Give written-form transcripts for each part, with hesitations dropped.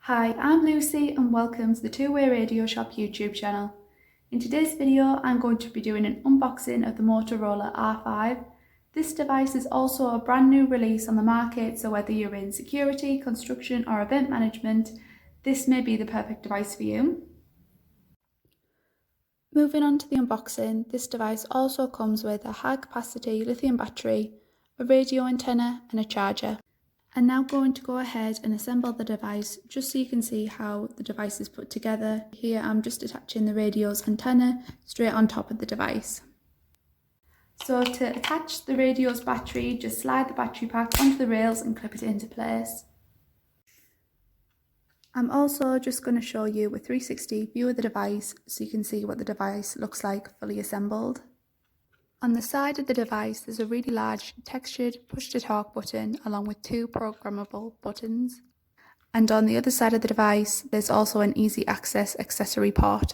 Hi, I'm Lucy and welcome to the Two-Way Radio Shop YouTube channel. In today's video, I'm going to be doing an unboxing of the Motorola R5. This device is also a brand new release on the market, so whether you're in security, construction or event management, this may be the perfect device for you. Moving on to the unboxing, this device also comes with a high-capacity lithium battery, a radio antenna and a charger. I'm now going to go ahead and assemble the device just so you can see how the device is put together. Here I'm just attaching the radio's antenna straight on top of the device. So to attach the radio's battery, just slide the battery pack onto the rails and clip it into place. I'm also just going to show you a 360 view of the device so you can see what the device looks like fully assembled. On the side of the device, there's a really large textured push-to-talk button along with two programmable buttons. And on the other side of the device, there's also an easy access accessory port.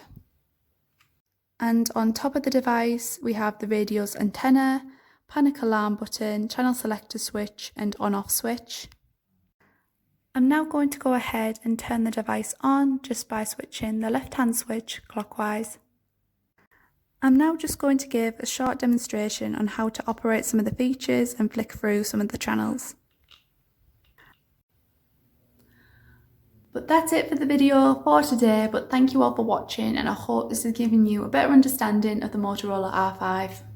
And on top of the device, we have the radio's antenna, panic alarm button, channel selector switch and on-off switch. I'm now going to go ahead and turn the device on just by switching the left-hand switch clockwise. I'm now just going to give a short demonstration on how to operate some of the features and flick through some of the channels. But that's it for the video for today, but thank you all for watching and I hope this has given you a better understanding of the Motorola R5.